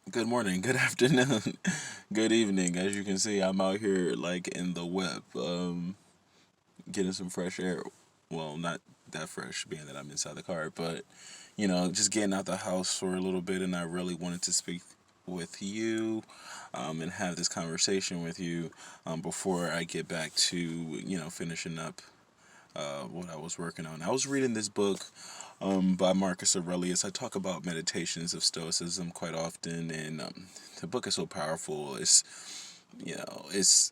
Good morning, good afternoon, good evening. As you can see, I'm out here like in the web, getting some fresh air. Well, not that fresh, being that I'm inside the car, but just getting out the house for a little bit, and I really wanted to speak with you, and have this conversation with you, before I get back to finishing up what I was working on. I was reading this book by Marcus Aurelius. I talk about meditations of Stoicism quite often, and the book is so powerful. You know, it's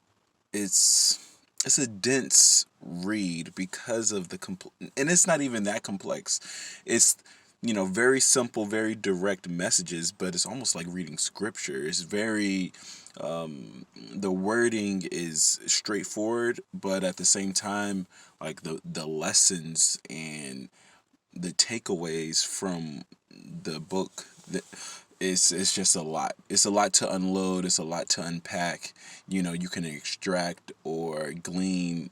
it's it's a dense read because of and it's not even that complex. It's very simple, very direct messages, but it's almost like reading scripture. It's very the wording is straightforward, but at the same time, like the lessons and the takeaways from the book, it's just a lot. It's a lot to unload. It's a lot to unpack. You can extract or glean,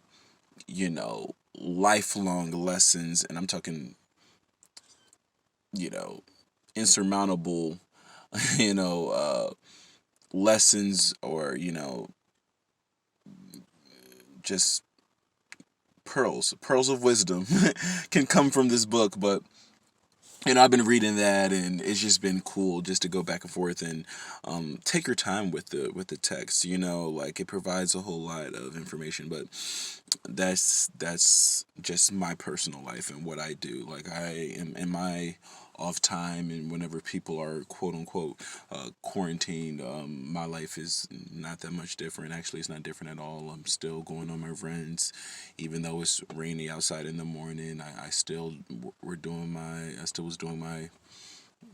lifelong lessons, and I'm talking, you know, insurmountable, you know, uh, lessons, or just pearls of wisdom can come from this book. But I've been reading that, and it's just been cool just to go back and forth and take your time with the text. Like it provides a whole lot of information, but that's just my personal life and what I do. Like I am in my off time, and whenever people are quote unquote quarantined, my life is not that much different. Actually, it's not different at all. I'm still going on my runs, even though it's rainy outside in the morning. I still we're doing my I still was doing my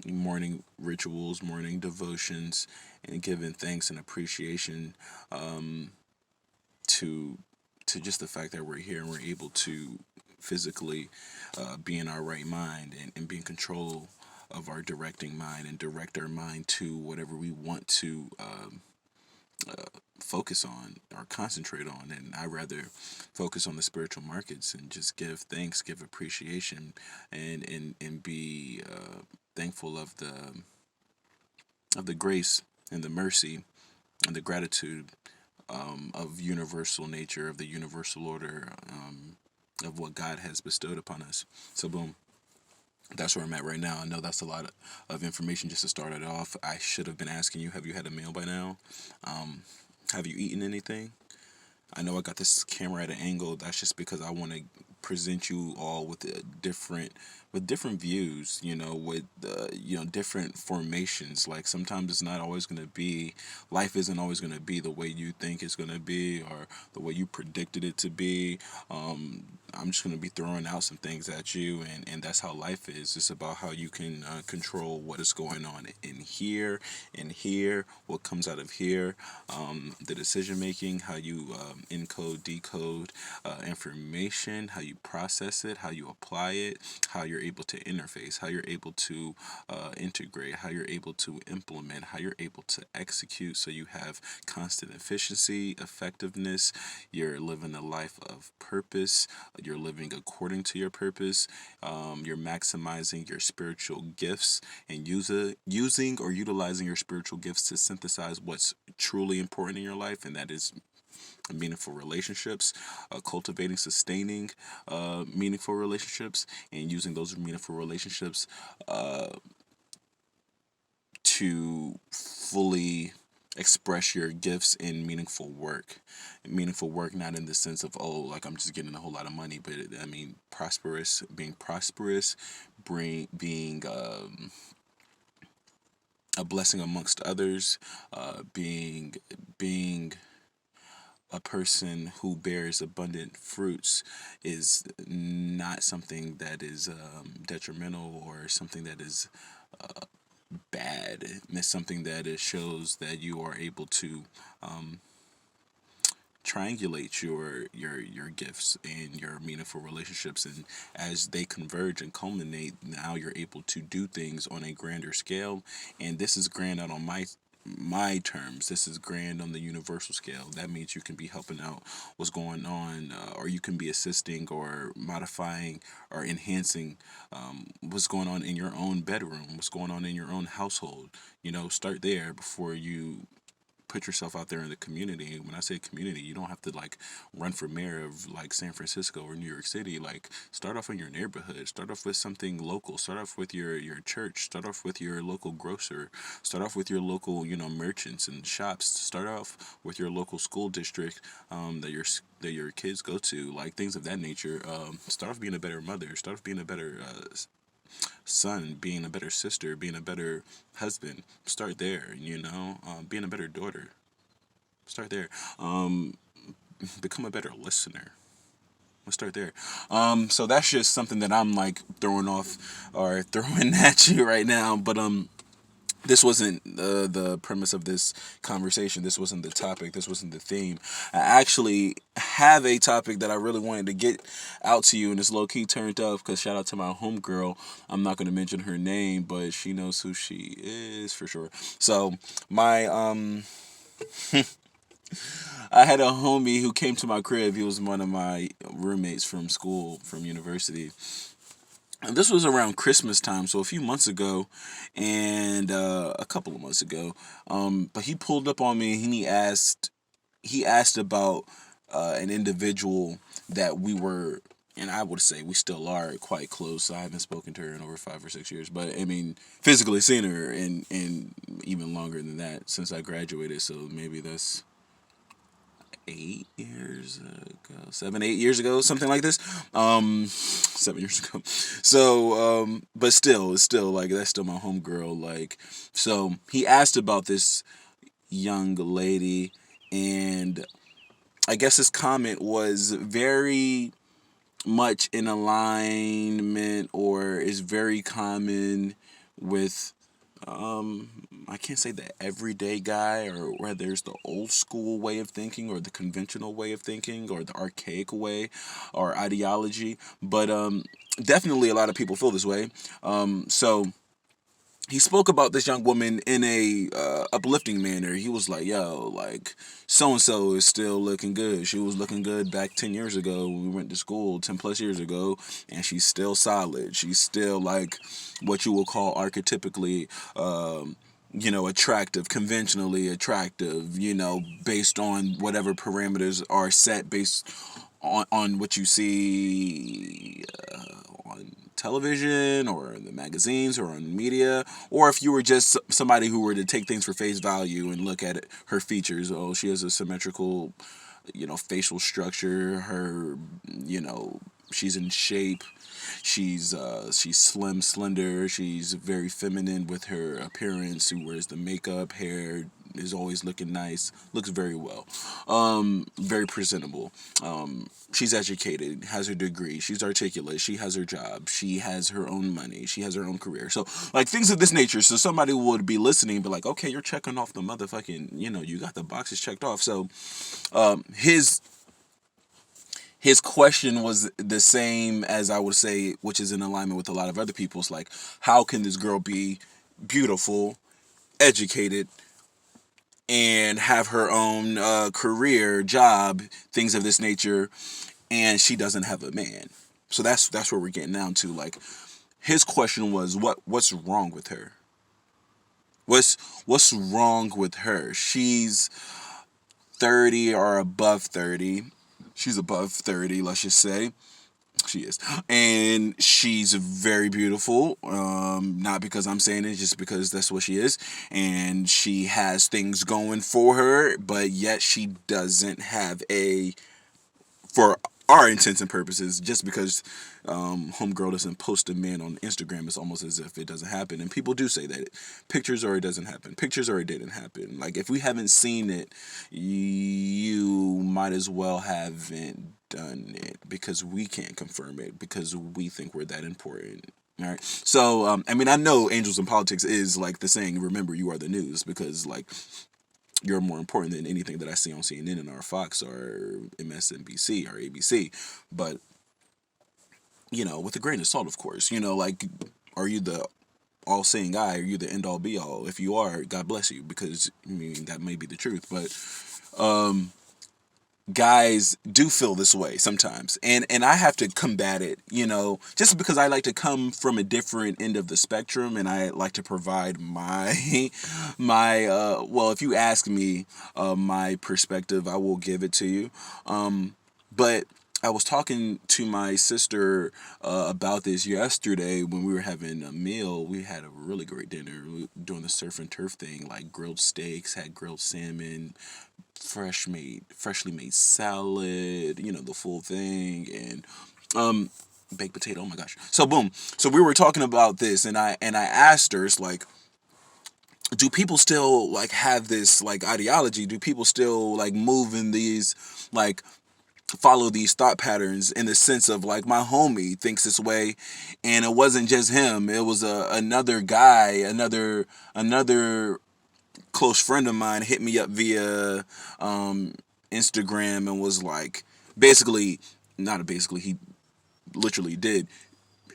morning rituals, morning devotions, and giving thanks and appreciation to just the fact that we're here and we're able to physically be in our right mind, and be in control of our directing mind and direct our mind to whatever we want to focus on or concentrate on. And I rather focus on the spiritual markets and just give thanks, give appreciation, and be thankful of the grace and the mercy and the gratitude of universal nature, of the universal order, of what God has bestowed upon us. So, boom, that's where I'm at right now. I know that's a lot of information just to start it off. I should have been asking you, have you had a meal by now? Have you eaten anything? I know I got this camera at an angle. That's just because I want to present you all with a different views. With different formations. Like sometimes it's not always going to be life isn't always going to be the way you think it's going to be, or the way you predicted it to be. I'm just going to be throwing out some things at you, and that's how life is. It's about how you can control what is going on in here, what comes out of here, the decision making, how you encode, decode information, how you process it, how you apply it, how you're able to interface, how you're able to integrate, how you're able to implement, how you're able to execute, so you have constant efficiency, effectiveness. You're living a life of purpose. You're living according to your purpose. You're maximizing your spiritual gifts, and using or utilizing your spiritual gifts to synthesize what's truly important in your life, and that is meaningful relationships, cultivating, sustaining meaningful relationships, and using those meaningful relationships to fully express your gifts in meaningful work. Meaningful work, not in the sense of, oh, like I'm just getting a whole lot of money, but I mean prosperous, being a blessing amongst others, being a person who bears abundant fruits is not something that is detrimental, or something that is bad. It's something that it shows that you are able to triangulate your gifts and your meaningful relationships, and as they converge and culminate, now you're able to do things on a grander scale. And this is grand out on my terms. This is grand on the universal scale. That means you can be helping out what's going on, or you can be assisting or modifying or enhancing what's going on in your own bedroom, what's going on in your own household. Start there before you put yourself out there in the community. When I say community, you don't have to like run for mayor of like San Francisco or New York City. Like start off in your neighborhood. Start off with something local. Start off with your church. Start off with your local grocer. Start off with your local merchants and shops. Start off with your local school district that your kids go to. Like things of that nature. Start off being a better mother. Start off being a better son, being a better sister, being a better husband. Start there, being a better daughter. Start there. Become a better listener. Let's start there. So that's just something that I'm like throwing off or throwing at you right now. But this wasn't the premise of this conversation. This wasn't the topic. This wasn't the theme. I actually have a topic that I really wanted to get out to you, and it's low key turned up because shout out to my homegirl. I'm not going to mention her name, but she knows who she is for sure. So my I had a homie who came to my crib. He was one of my roommates from school, from university. And this was around Christmas time, so a few months ago, and a couple of months ago. But he pulled up on me and he asked about an individual that we were, and I would say we still are quite close. I haven't spoken to her in over 5 or 6 years, but I mean physically seen her in even longer than that since I graduated. So maybe that's 8 years ago, 7, 8 years ago, something like this. 7 years ago. So, but still, it's still like that's still my homegirl. Like, so he asked about this young lady, and I guess his comment was very much in alignment, or is very common with I can't say the everyday guy, or whether it's the old school way of thinking or the conventional way of thinking or the archaic way or ideology, but definitely a lot of people feel this way. So he spoke about this young woman in a uplifting manner. He was like, "Yo, like so and so is still looking good. She was looking good back 10 years ago when we went to school, 10 plus years ago, and she's still solid. She's still like what you will call archetypically." Attractive, conventionally attractive, based on whatever parameters are set based on what you see on television or in the magazines or on media, or if you were just somebody who were to take things for face value and look at her features. Oh, she has a symmetrical, facial structure. Her, she's in shape. She's slim, slender. She's very feminine with her appearance. Who wears the makeup, hair is always looking nice. Looks very well. Very presentable. She's educated, has her degree. She's articulate. She has her job. She has her own money. She has her own career. So like things of this nature. So somebody would be listening, and be like, okay, you're checking off the motherfucking. You got the boxes checked off. So his question was the same as I would say, which is in alignment with a lot of other people's. Like, how can this girl be beautiful, educated, and have her own career, job, things of this nature, and she doesn't have a man? So that's where we're getting down to. Like, his question was, what's wrong with her? What's wrong with her? She's 30 or above 30. She's above 30, let's just say. She is. And she's very beautiful. Not because I'm saying it, just because that's what she is. And she has things going for her, but yet she doesn't have for our intents and purposes, just because homegirl doesn't post a man on Instagram, it's almost as if it doesn't happen. And people do say that pictures or it doesn't happen. Pictures or it didn't happen. Like, if we haven't seen it, you might as well haven't done it, because we can't confirm it, because we think we're that important. All right. So, I know Angels in Politics is like the saying, remember, you are the news, because like you're more important than anything that I see on CNN or Fox or MSNBC or ABC. But, with a grain of salt, of course. Like, are you the all seeing eye? Are you the end all be all? If you are, God bless you, because I mean that may be the truth. But guys do feel this way sometimes, and I have to combat it, just because I like to come from a different end of the spectrum, and I like to provide my my well, if you ask me my perspective, I will give it to you. But I was talking to my sister about this yesterday when we were having a meal. We had a really great dinner. We were doing the surf and turf thing, like grilled steaks, had grilled salmon, freshly made salad, the full thing, and baked potato. Oh my gosh! So boom. So we were talking about this, and I asked her, it's like, do people still like have this like ideology? Do people still like move in these like follow these thought patterns, in the sense of like my homie thinks this way, and it wasn't just him. It was another guy, another close friend of mine hit me up via Instagram and was like, basically, not basically, he literally did,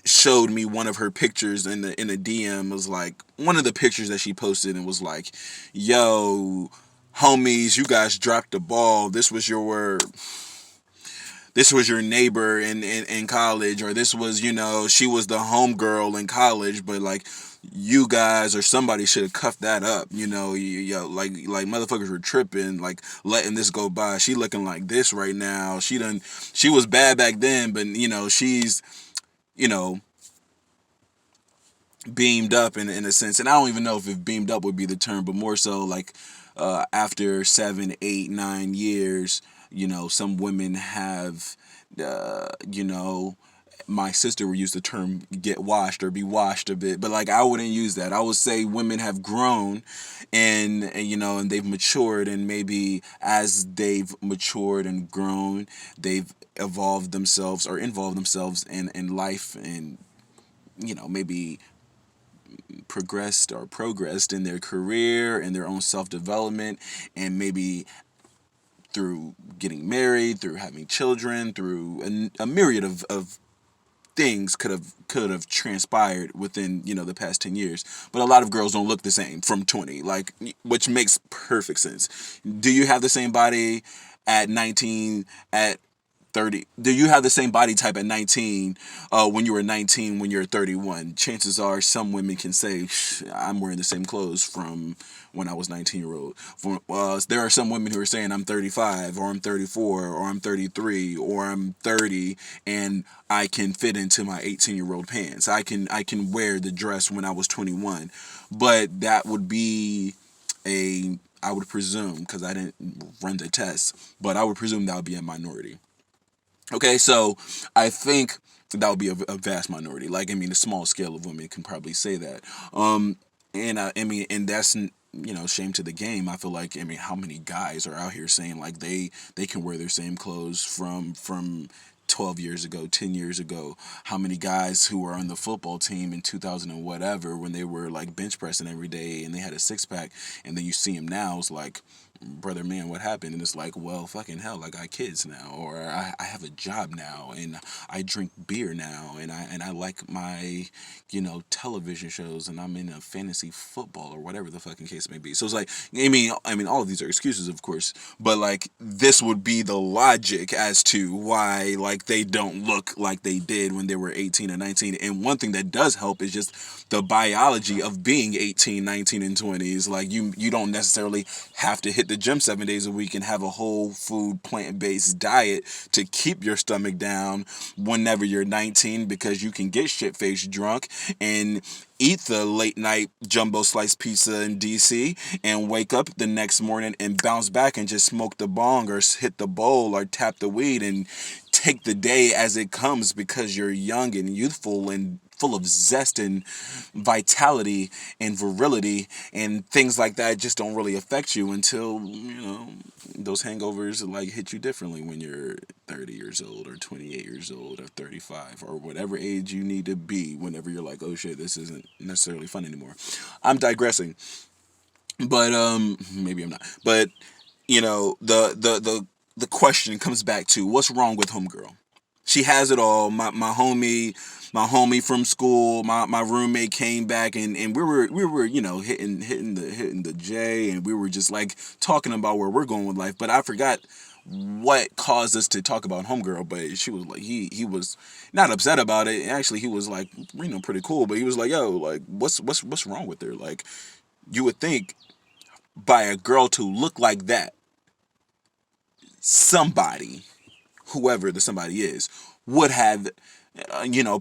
showed me one of her pictures in the DM. Was like one of the pictures that she posted, and was like, "Yo, homies, you guys dropped the ball. This was your neighbor in college, or this was, she was the homegirl in college, but like you guys or somebody should have cuffed that up, like motherfuckers were tripping, like letting this go by. She looking like this right now. She was bad back then, but she's, you know, beamed up in a sense, and I don't even know if beamed up would be the term, but more so like after 7, 8, 9 years, some women have, my sister would use the term get washed or be washed a bit, but like I wouldn't use that. I would say women have grown, and they've matured, and maybe as they've matured and grown, they've evolved themselves or involved themselves in life, and maybe progressed in their career and their own self-development, and maybe through getting married, through having children, through a myriad of things could have transpired within the past 10 years. But a lot of girls don't look the same from 20, like, which makes perfect sense. Do you have the same body at 19, at 30? Do you have the same body type at 19 when you were 19 when you're 31? Chances are some women can say, I'm wearing the same clothes from when I was 19-year-old. There are some women who are saying I'm 35 or I'm 34 or I'm 33 or I'm 30, and I can fit into my 18-year-old pants. I can wear the dress when I was 21. But that would be I would presume, because I didn't run the test, but I would presume that would be a minority. Okay, so I think that would be a vast minority. Like, I mean, a small scale of women can probably say that. I mean, and that's, shame to the game. I feel like, I mean, how many guys are out here saying like they can wear their same clothes from 12 years ago, 10 years ago? How many guys who were on the football team in 2000 and whatever, when they were like bench pressing every day and they had a six pack, and then you see them now, it's like, brother, man, what happened? And it's like, well, fucking hell, I got kids now, or I have a job now, and I drink beer now, and I like my, television shows, and I'm in a fantasy football or whatever the fucking case may be. So it's like, I mean, all of these are excuses, of course, but like this would be the logic as to why like they don't look like they did when they were 18 or 19. And one thing that does help is just the biology of being 18, 19, and 20s. Like you don't necessarily have to hit the gym 7 days a week and have a whole food plant-based diet to keep your stomach down whenever you're 19, because you can get shit-faced drunk and eat the late night jumbo slice pizza in DC and wake up the next morning and bounce back and just smoke the bong or hit the bowl or tap the weed and take the day as it comes, because you're young and youthful and full of zest and vitality and virility, and things like that just don't really affect you until those hangovers like hit you differently when you're 30 years old or 28 years old or 35 or whatever age you need to be, whenever you're like, oh shit, this isn't necessarily fun anymore. I'm digressing, but maybe I'm not. But the question comes back to, what's wrong with homegirl? She has it all. My homie from school, my roommate came back, and we were hitting the J, and we were just like talking about where we're going with life. But I forgot what caused us to talk about homegirl. But she was like, he was not upset about it. Actually, he was like, pretty cool. But he was like, yo, like what's wrong with her? Like, you would think by a girl to look like that, somebody, whoever the somebody is, would have,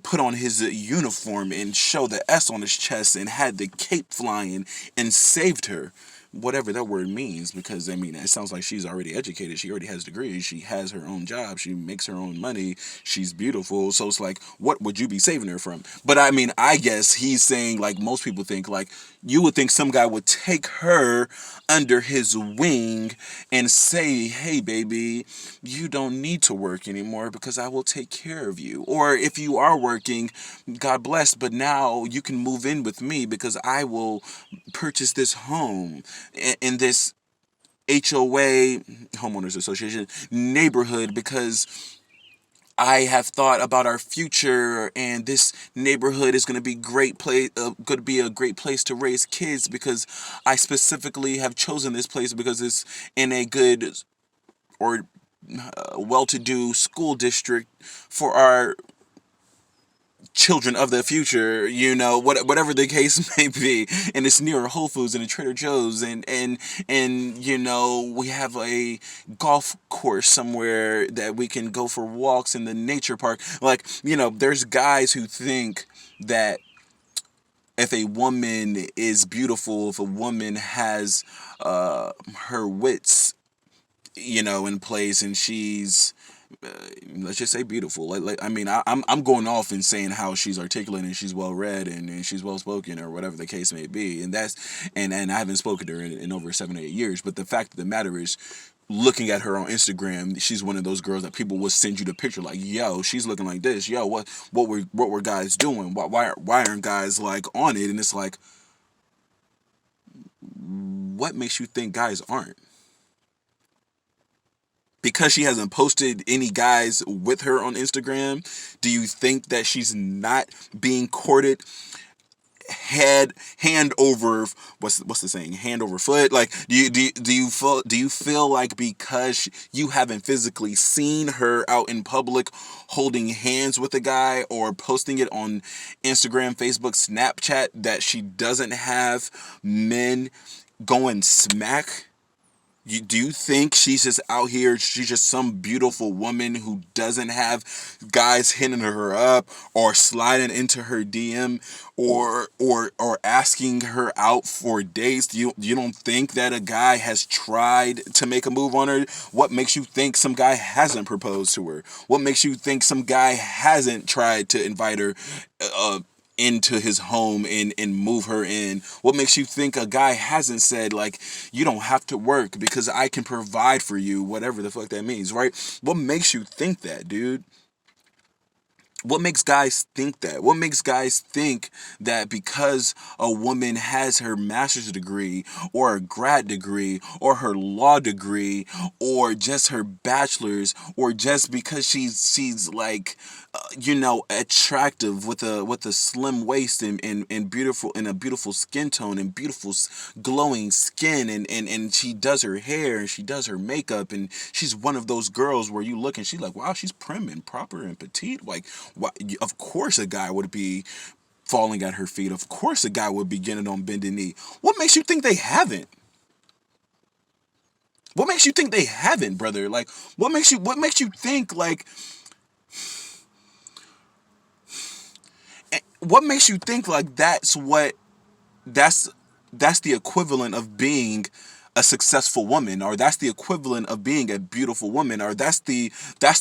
put on his uniform and show the S on his chest and had the cape flying and saved her. Whatever that word means, because I mean, it sounds like she's already educated. She already has degrees. She has her own job. She makes her own money. She's beautiful. So it's like, what would you be saving her from? But I mean, I guess he's saying, like most people think, like you would think some guy would take her under his wing and say, hey, baby, you don't need to work anymore because I will take care of you. Or if you are working, God bless, but now you can move in with me because I will purchase this home in this HOA, homeowners association, neighborhood, because I have thought about our future, and this neighborhood is going to be going to be a great place to raise kids, because I specifically have chosen this place because it's in a good or well-to-do school district for our children of the future, whatever the case may be. And it's near Whole Foods and a Trader Joe's, and we have a golf course somewhere that we can go for walks in the nature park. Like, there's guys who think that if a woman is beautiful, if a woman has her wits, in place, and she's, let's just say, beautiful. I mean, I'm going off and saying how she's articulate and she's well read, and she's well spoken, or whatever the case may be. And I haven't spoken to her in over 7 or 8 years. But the fact of the matter is, looking at her on Instagram, she's one of those girls that people will send you the picture, like, yo, she's looking like this. Yo, what were guys doing? Why aren't guys like on it? And it's like, what makes you think guys aren't? Because she hasn't posted any guys with her on Instagram, do you think that she's not being courted hand over, what's the saying, hand over foot? Like, do you feel like because you haven't physically seen her out in public holding hands with a guy or posting it on Instagram, Facebook, Snapchat, that she doesn't have men going smack? Do you think she's just out here, she's just some beautiful woman who doesn't have guys hitting her up or sliding into her DM, or asking her out for dates? You don't think that a guy has tried to make a move on her? What makes you think some guy hasn't proposed to her? What makes you think some guy hasn't tried to invite her into his home and move her in? What makes you think a guy hasn't said, like, you don't have to work because I can provide for you, whatever the fuck that means, right? What makes you think that, dude? What makes guys think that? What makes guys think that because a woman has her master's degree or a grad degree or her law degree or just her bachelor's, or just because she's like, attractive with a slim waist and beautiful, and a beautiful skin tone and beautiful glowing skin, and she does her hair and she does her makeup, and she's one of those girls where you look and she's like, wow, she's prim and proper and petite. Like, of course a guy would be falling at her feet. Of course a guy would be getting on bended knee. What makes you think they haven't? What makes you think they haven't, brother? Like, what makes you think, like, what makes you think like that's that's the equivalent of being a successful woman, or that's the equivalent of being a beautiful woman, or that's the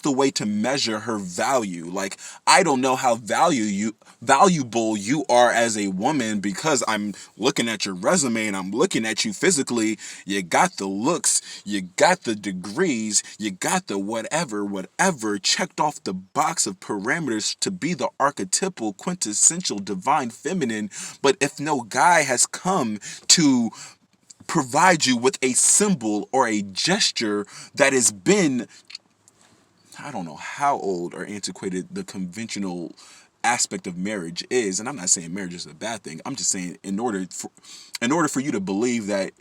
way to measure her value? Like, I don't know how valuable you are as a woman, because I'm looking at your resume and I'm looking at you physically. You got the looks, you got the degrees, you got the whatever checked off the box of parameters to be the archetypal, quintessential divine feminine. But if no guy has come to provide you with a symbol or a gesture that has been I don't know how old or antiquated the conventional aspect of marriage is, and I'm not saying marriage is a bad thing. I'm just saying in order for you to believe that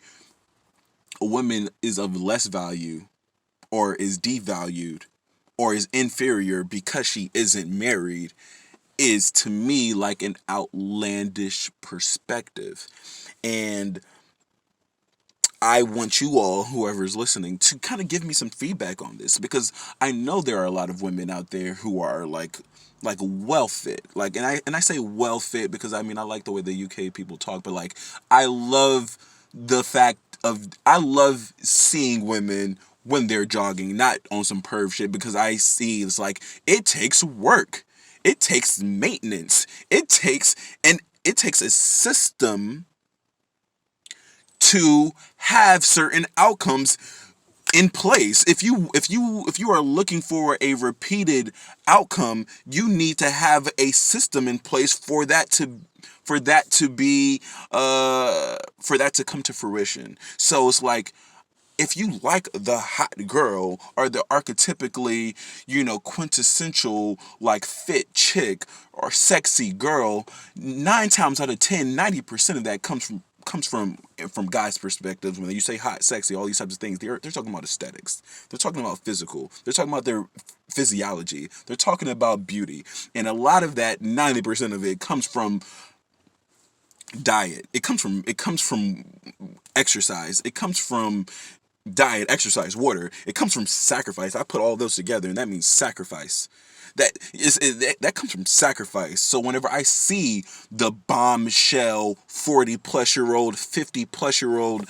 a woman is of less value or is devalued or is inferior because she isn't married is to me like an outlandish perspective. And I want you all, whoever's listening, to kind of give me some feedback on this, because I know there are a lot of women out there who are like well fit. Like, and I say well fit because I mean I like the way the UK people talk, but like I love the fact of I love seeing women when they're jogging, not on some perv shit, because I see it's like it takes work. It takes maintenance. It takes a system to have certain outcomes in place. If you are looking for a repeated outcome, you need to have a system in place for that to be for that to come to fruition. So it's like, if you like the hot girl or the archetypically, quintessential like fit chick or sexy girl, 9 times out of 10, 90% of that comes from guys' perspectives. When you say hot, sexy, all these types of things, they're talking about aesthetics. They're talking about physical. They're talking about their physiology. They're talking about beauty. And a lot of that, 90% of it comes from diet. It comes from exercise. It comes from diet, exercise, water. It comes from sacrifice. I put all those together, and that means sacrifice. That comes from sacrifice. So whenever I see the bombshell 40-plus-year-old, 50-plus-year-old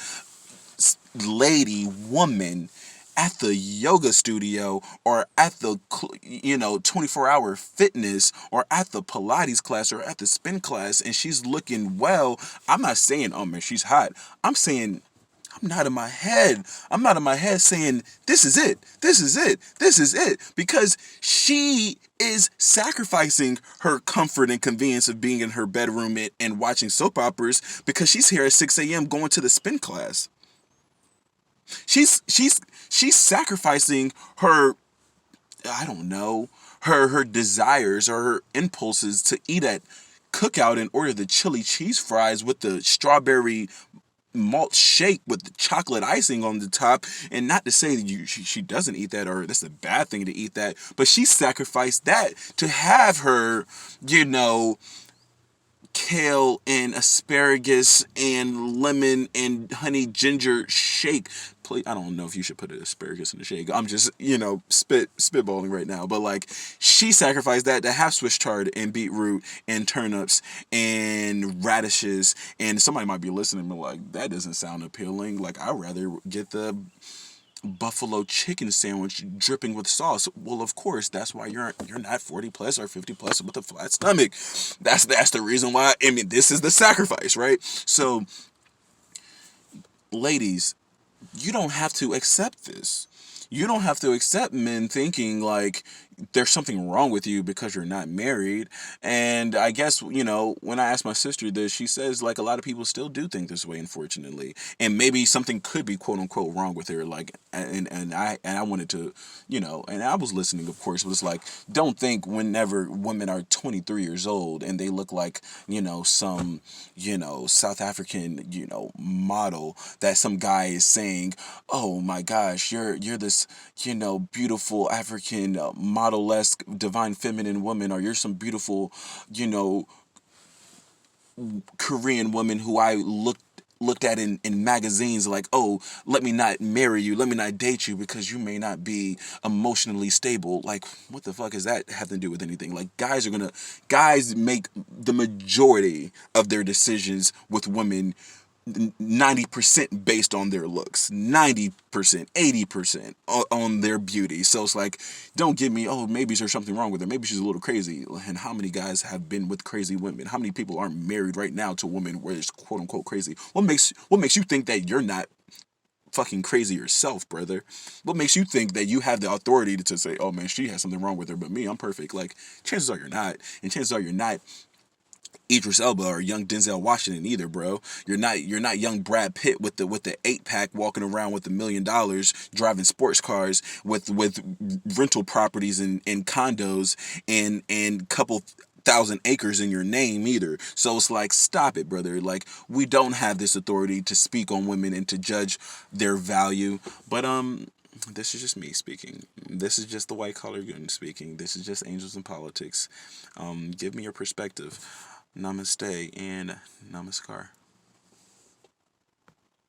lady, woman at the yoga studio or at the 24-hour fitness or at the Pilates class or at the spin class, and she's looking well, I'm not saying, oh man, she's hot. I'm saying, I'm not in my head. I'm not in my head saying, this is it. This is it. This is it. Because she is sacrificing her comfort and convenience of being in her bedroom and watching soap operas because she's here at 6 a.m. going to the spin class. She's she's she's sacrificing her, I don't know, her desires or her impulses to eat at Cookout and order the chili cheese fries with the strawberry malt shake with the chocolate icing on the top. And not to say that she doesn't eat that or that's a bad thing to eat that, but she sacrificed that to have her, you know, kale and asparagus and lemon and honey ginger shake. Please, I don't know if you should put asparagus in the shake. I'm just, spitballing right now. But like, she sacrificed that to have Swiss chard and beetroot and turnips and radishes. And somebody might be listening and be like, that doesn't sound appealing. Like, I'd rather get the buffalo chicken sandwich dripping with sauce. Well, of course, that's why you're not 40 plus or 50 plus with a flat stomach. That's the reason why. I mean, this is the sacrifice, right? So, ladies, you don't have to accept this. You don't have to accept men thinking like there's something wrong with you because you're not married. And I guess, when I asked my sister this, she says like a lot of people still do think this way, unfortunately. And maybe something could be quote unquote wrong with her. Like, and I wanted to, and I was listening, of course, but it's like, don't think whenever women are 23 years old and they look like, some, South African, model, that some guy is saying, oh my gosh, you're this, beautiful African model-esque divine feminine woman, or you're some beautiful, you know, Korean woman who I looked at in magazines, like, oh, let me not marry you, let me not date you because you may not be emotionally stable. Like, what the fuck does that have to do with anything? Like, guys make the majority of their decisions with women 90% based on their looks, 90%, 80% on their beauty. So it's like, don't give me, oh, maybe there's something wrong with her. Maybe she's a little crazy. And how many guys have been with crazy women? How many people aren't married right now to women where it's quote unquote crazy? What makes you think that you're not fucking crazy yourself, brother? What makes you think that you have the authority to say, oh man, she has something wrong with her, but me, I'm perfect? Like, chances are you're not. And chances are you're not Idris Elba or young Denzel Washington either, bro. You're not young Brad Pitt with the 8-pack walking around with $1 million, driving sports cars with rental properties and condos and couple thousand acres in your name either. So it's like, stop it, brother. Like, we don't have this authority to speak on women and to judge their value. But this is just me speaking. This is just the white collar goon speaking. This is just angels in politics. Give me your perspective. Namaste and namaskar.